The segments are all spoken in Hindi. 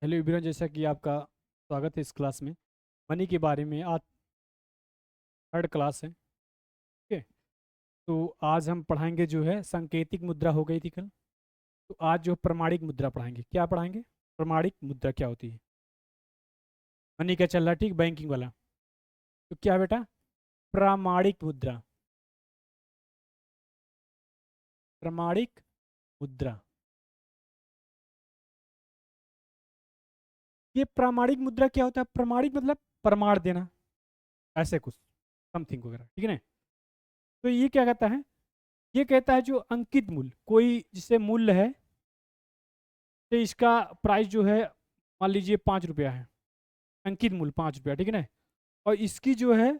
हेलो एवरीवन, जैसा कि आपका स्वागत है इस क्लास में। मनी के बारे में आज थर्ड क्लास है। ठीक है। तो आज हम पढ़ाएंगे जो है सांकेतिक मुद्रा हो गई थी कल। तो आज जो प्रमाणिक मुद्रा पढ़ाएंगे। क्या पढ़ाएंगे? प्रमाणिक मुद्रा क्या होती है। मनी का चल रहा है, ठीक, बैंकिंग वाला। तो क्या है बेटा? प्रामाणिक मुद्रा। प्रमाणिक मुद्रा। ये प्रामाणिक मुद्रा क्या होता है? प्रमाणिक मतलब प्रमाण देना, ऐसे कुछ समथिंग वगैरह, ठीक है ना। तो ये क्या कहता है? ये कहता है जो अंकित मूल्य, कोई जिसे मूल्य है, तो इसका प्राइस जो है मान लीजिए 5 रुपया है। अंकित मूल्य 5 रुपया, ठीक है ना। और इसकी जो है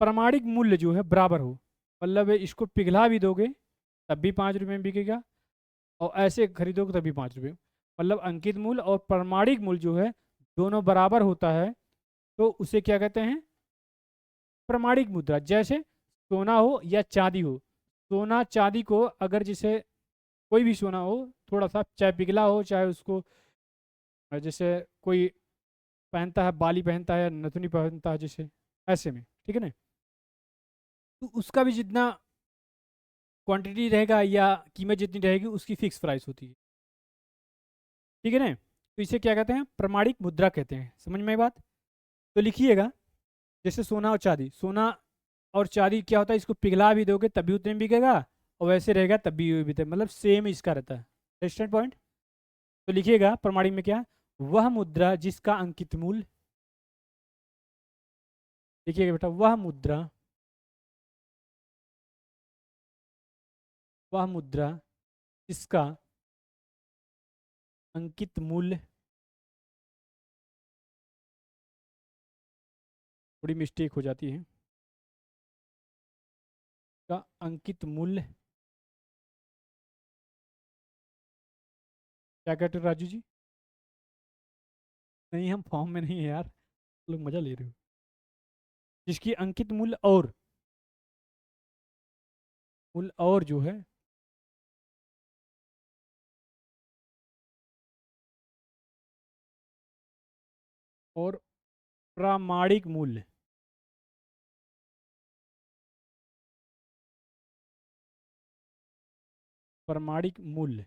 प्रमाणिक मूल्य जो है बराबर हो, मतलब इसको पिघला भी दोगे तब भी 5 रुपये में बिकेगा, और ऐसे खरीदोगे तब भी 5 रुपये। मतलब अंकित मूल्य और प्रमाणिक मूल्य जो है दोनों बराबर होता है, तो उसे क्या कहते हैं? प्रमाणिक मुद्रा। जैसे सोना हो या चांदी हो, सोना चांदी को अगर जैसे कोई भी सोना हो, थोड़ा सा चाहे पिघला हो चाहे उसको जैसे कोई पहनता है, बाली पहनता है या नथुनी पहनता है, जैसे ऐसे में, ठीक है ना। तो उसका भी जितना क्वांटिटी रहेगा या कीमत जितनी रहेगी उसकी फिक्स प्राइस होती है, ठीक है ना। तो इसे क्या कहते हैं? प्रमाणिक मुद्रा कहते हैं। समझ में आई बात? तो लिखिएगा, जैसे सोना और चांदी, सोना और चांदी क्या होता है, इसको पिघला भी दोगे तब भी उतने में बिकेगा, और वैसे रहेगा तब भी ये भी, मतलब सेम इसका रहता है। Understand point? तो लिखिएगा प्रमाणिक में क्या, वह मुद्रा जिसका अंकित मूल्य, लिखिएगा बेटा, वह मुद्रा, वह मुद्रा जिसका अंकित मूल्य, थोड़ी मिस्टेक हो जाती है, का अंकित मूल्य, क्या कहते हो राजू जी? नहीं, हम फॉर्म में नहीं है यार, लोग मजा ले रहे हो। जिसकी अंकित मूल्य और मूल्य और जो है और प्रामाणिक मूल्य, प्रामाणिक मूल्य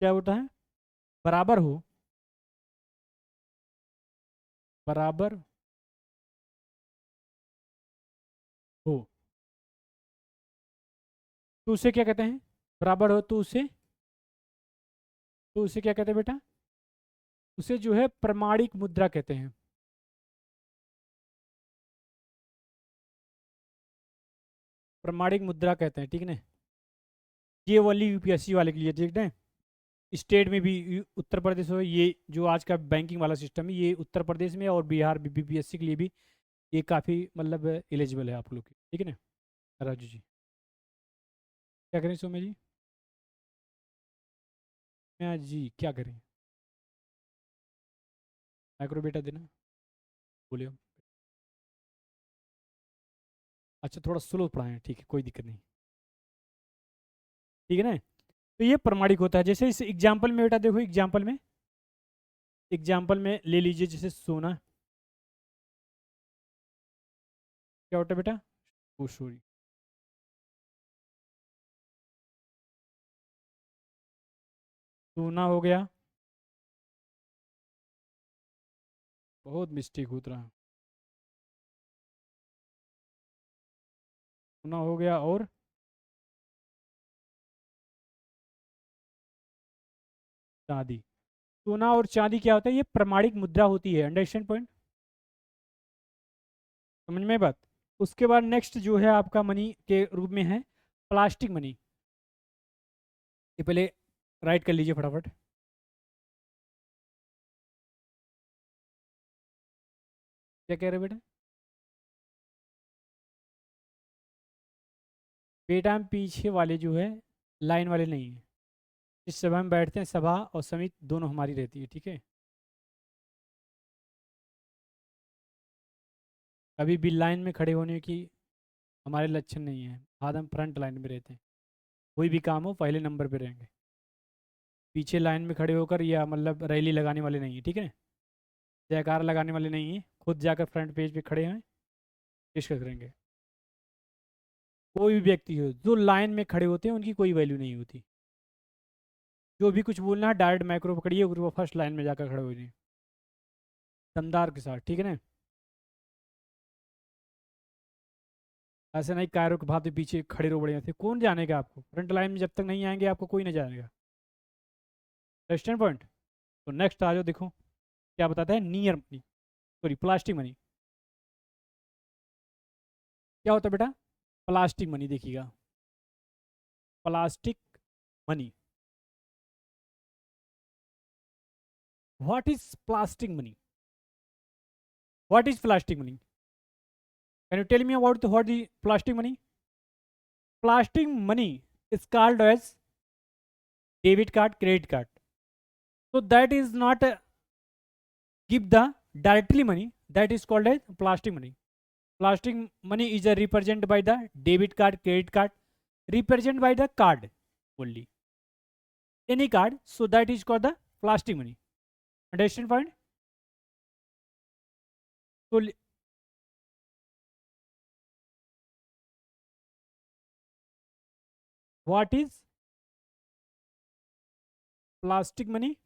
क्या होता है? बराबर हो, बराबर हो, तो उसे क्या कहते हैं? बराबर हो तो उसे क्या कहते हैं बेटा? उसे जो है प्रमाणिक मुद्रा कहते हैं। प्रमाणिक मुद्रा कहते हैं, ठीक है ना। ये वाली यूपीएससी वाले के लिए, ठीक है। स्टेट में भी उत्तर प्रदेश हो, ये जो आज का बैंकिंग वाला सिस्टम है ये उत्तर प्रदेश में, और बिहार बीपीएससी के लिए भी ये काफ़ी मतलब एलिजिबल है आप लोग की, ठीक है ना। राजू जी क्या करें? सोम्या जी, मैं जी क्या करें? माइक्रो बेटा देना, बोलिए। अच्छा, थोड़ा स्लो पढ़ाएं, ठीक है, कोई दिक्कत नहीं, ठीक है ना। तो ये प्रमाणिक होता है। जैसे इस एग्जाम्पल में बेटा देखो, एग्जाम्पल में ले लीजिए, जैसे सोना, क्या होता है बेटा? ओ सॉरी, सोना हो गया, बहुत मिस्टेक होता रहा। सोना हो गया और चांदी। सोना और चांदी क्या होता है? ये प्रमाणिक मुद्रा होती है। Understand point? समझ में बात? उसके बाद नेक्स्ट जो है आपका मनी के रूप में है प्लास्टिक मनी। ये पहले राइट कर लीजिए फटाफट। क्या कह रहे हो बेटा? बेटा हम पीछे वाले जो है लाइन वाले नहीं है। जिस सभा में बैठते हैं, सभा और समिति दोनों हमारी रहती है, ठीक है। कभी भी लाइन में खड़े होने की हमारे लक्षण नहीं है। आज हम फ्रंट लाइन में रहते हैं, कोई भी काम हो पहले नंबर पे रहेंगे। पीछे लाइन में खड़े होकर या मतलब रैली लगाने वाले नहीं है, ठीक है। जयकार लगाने वाले नहीं है, खुद जाकर फ्रंट पेज पे खड़े हैं, डिस्कस करेंगे। कोई भी व्यक्ति हो जो लाइन में खड़े होते हैं उनकी कोई वैल्यू नहीं होती। जो भी कुछ बोलना है डायरेक्ट माइक्रो पकड़िए और वो फर्स्ट लाइन में जाकर खड़े हो जाइए दमदार के साथ, ठीक है ना। ऐसे नहीं कायरों के भाव पीछे खड़े रहो बढ़िया थे, कौन जानेगा आपको फ्रंट लाइन में, जब तक नहीं आएंगे आपको कोई नहीं जानेगा। Understand point. तो नेक्स्ट आ जाओ, देखो क्या बताता है near money, sorry plastic money. क्या होता है बेटा प्लास्टिक मनी, देखिएगा plastic money. What is plastic money? What is plastic money? Can you tell me about what the plastic money? Plastic money is called as debit card, credit card. So that is not give the directly money, that is called as plastic money. Plastic money is represented by the debit card, credit card, represented by the card only, any card. So that is called the plastic money. Understand point? So what is plastic money?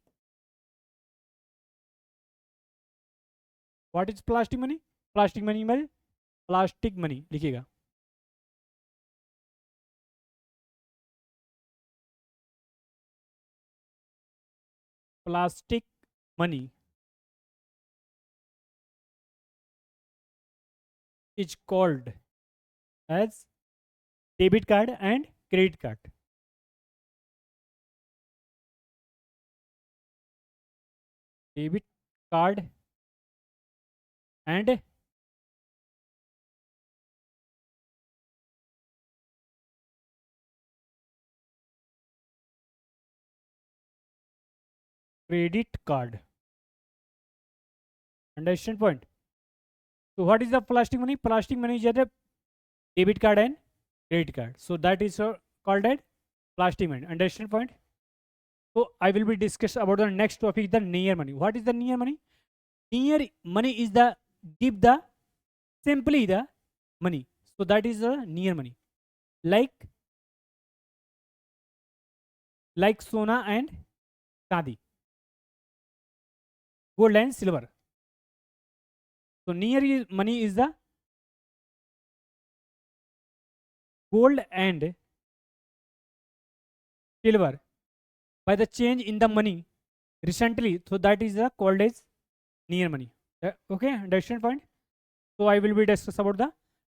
What is plastic money? Plastic money में प्लास्टिक मनी लिखिएगा। Plastic money is called as debit card and credit card. Debit card and credit card. Understand point? So what is the plastic money? Plastic money is a debit card and credit card. So that is called as plastic money. Understand point? So I will be discuss about the next topic, the near money. What is the near money? Near money is the give the simply the money. So that is the near money. Like sona and chandi, gold and silver. So near money is the gold and silver by the change in the money recently. So that is the called as near money. Okay, understand point? So I will be discuss about the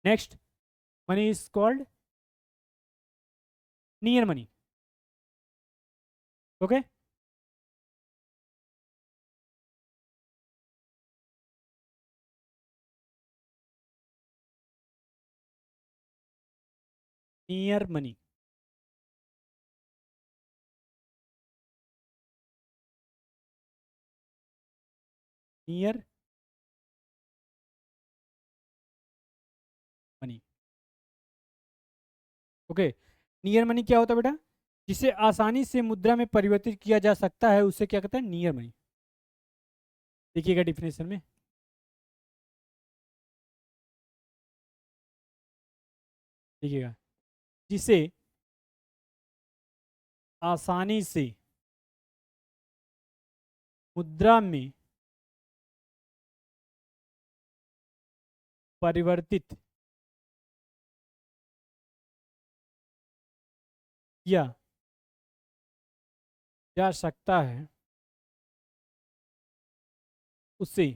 next money is called near money. Okay. Near money. Near money. Okay. Near money क्या होता है बेटा? जिसे आसानी से मुद्रा में परिवर्तित किया जा सकता है उसे क्या कहते हैं? Near money. देखिएगा डिफिनेशन में, देखिएगा जिसे आसानी से मुद्रा में परिवर्तित किया जा सकता है उससे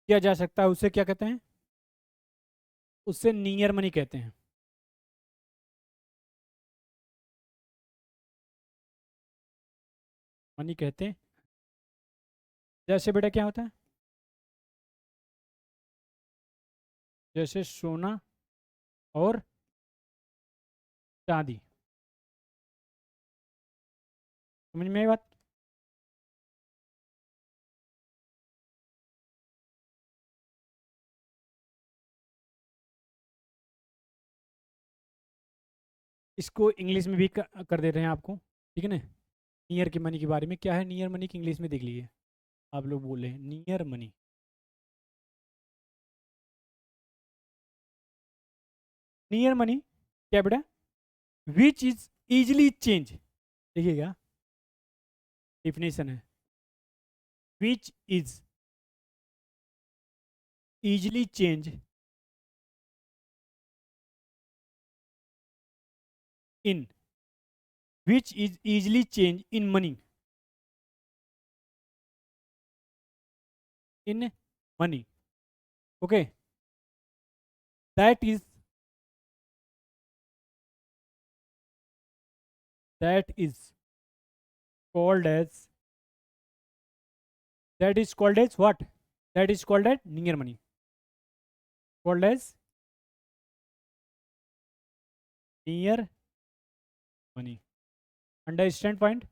किया जा सकता है उसे क्या कहते हैं? उससे नियर मनी कहते हैं। मनी कहते हैं। जैसे बेटा क्या होता है? जैसे सोना और चांदी। समझ में आई बात? इसको इंग्लिश में भी कर दे रहे हैं आपको। ठीक है ना। नियर के मनी के बारे में क्या है, नियर मनी की इंग्लिश में देख लीजिए, आप लोग बोल रहे हैं नियर मनी। नियर मनी क्या बेटा, विच इज इजिली चेंज, देखिएगा डिफिनेशन है, which is easily change in, which is easily change in money, in money, okay, that is, that is called as, that is called as what, that is called as near money, called as near money. Understand point?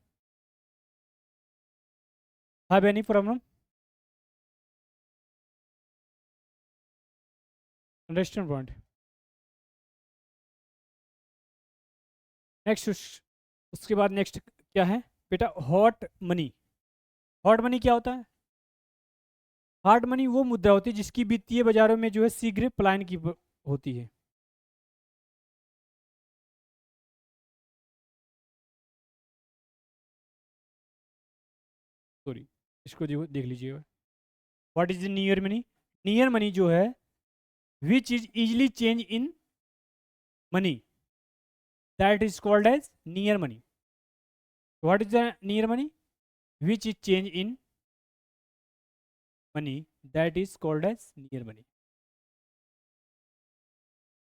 Have any problem? Understand point? Next, उसके बाद नेक्स्ट क्या है बेटा, हॉट मनी। हॉट मनी क्या होता है, हार्ड मनी वो मुद्रा होती है जिसकी वित्तीय बाजारों में जो है शीघ्र पलायन की होती है। सॉरी, इसको देख लीजिएगा, what is near money, near money जो है which is easily change in money, that is called as near money. What is the near money, which is change in money, that is called as near money.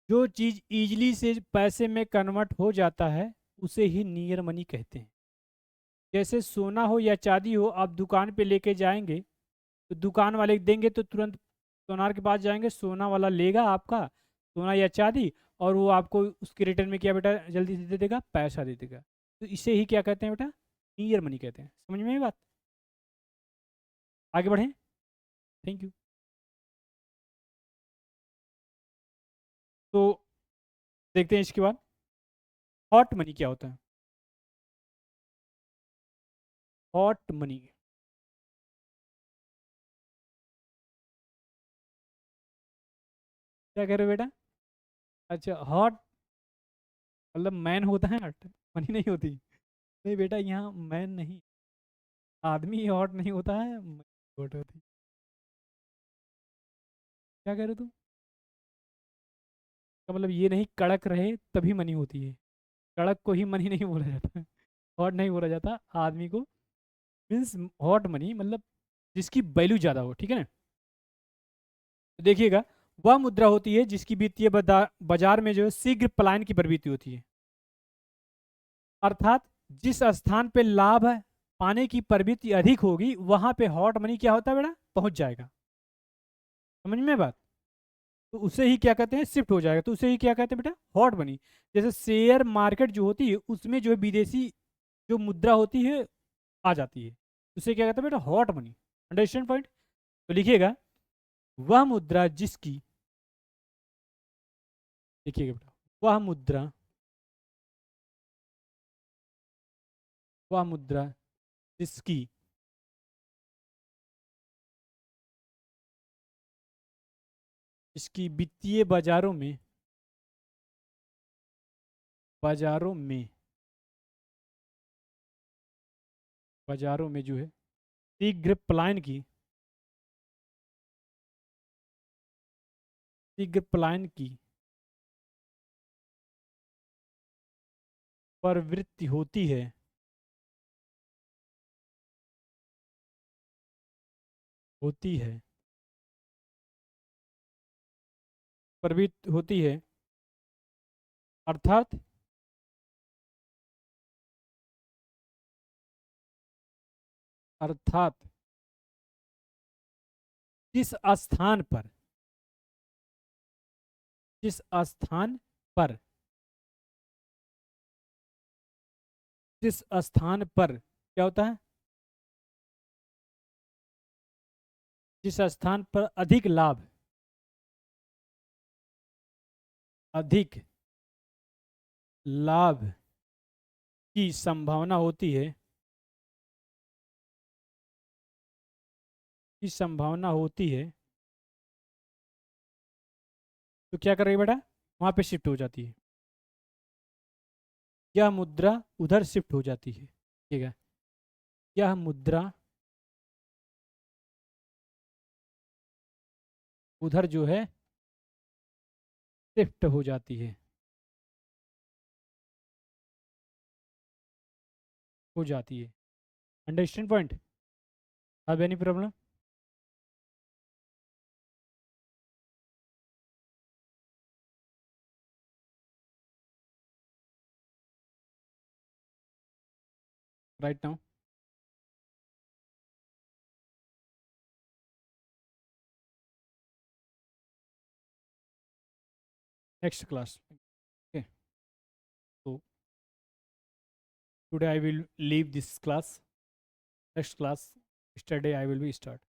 जो चीज इजिली से पैसे में कन्वर्ट हो जाता है उसे ही नियर मनी कहते हैं। जैसे सोना हो या चांदी हो, आप दुकान पे लेके जाएंगे तो दुकान वाले देंगे तो तुरंत सोनार के पास जाएंगे, सोना वाला लेगा आपका सोना या चांदी, और वो आपको उसके रिटर्न में क्या बेटा जल्दी से दे देगा, पैसा दे देगा। तो इसे ही क्या कहते हैं बेटा, नियर मनी कहते हैं। समझ में आई बात, आगे बढ़ें, थैंक यू। तो देखते हैं इसके बाद हॉट मनी क्या होता है। हॉट मनी, क्या कह रहे हो बेटा, अच्छा हॉट मतलब मैन होता है हॉट, मनी नहीं होती। नहीं बेटा यहाँ मैन नहीं, आदमी हॉट नहीं होता है, हॉट होती। क्या कह रहे हो तुम, का मतलब ये नहीं कड़क रहे तभी मनी होती है, कड़क को ही मनी नहीं बोला जाता, हॉट नहीं बोला जाता आदमी को। मीन्स हॉट मनी मतलब जिसकी वैल्यू ज़्यादा हो, ठीक है ना। तो देखिएगा, वह मुद्रा होती है जिसकी वित्तीय बाजार में जो है शीघ्र पलायन की प्रवृत्ति होती है, अर्थात जिस स्थान पे लाभ पाने की प्रवृत्ति अधिक होगी वहां पे हॉट मनी क्या होता है बेटा, पहुंच जाएगा। समझ में बात, तो उसे ही क्या कहते हैं, शिफ्ट हो जाएगा, तो उसे ही क्या कहते हैं बेटा, हॉट मनी। जैसे शेयर मार्केट जो होती है उसमें जो है विदेशी जो मुद्रा होती है आ जाती है, उसे क्या कहते हैं बेटा, हॉट मनी। अंडरस्टैंड पॉइंट, तो लिखिएगा, वह मुद्रा जिसकी, देखिएगा बेटा, वह मुद्रा, वह मुद्रा जिसकी इसकी वित्तीय बाजारों में बाजारों में जो है शीघ्र पलायन की, शीघ्र पलायन की प्रवृत्ति होती है, होती है, प्रवृत्ति होती है, अर्थात अर्थात जिस स्थान पर, जिस स्थान पर, जिस स्थान पर क्या होता है, जिस स्थान पर अधिक लाभ, अधिक लाभ की संभावना होती है, की संभावना होती है, तो क्या कर रही है बेटा, वहाँ पे शिफ्ट हो जाती है, यह मुद्रा उधर शिफ्ट हो जाती है। ठीक है, यह मुद्रा उधर जो है शिफ्ट हो जाती है, हो जाती है। Understand point? Have any problem? Right now next class. Okay, तो today I will leave this class, next class yesterday I will be start.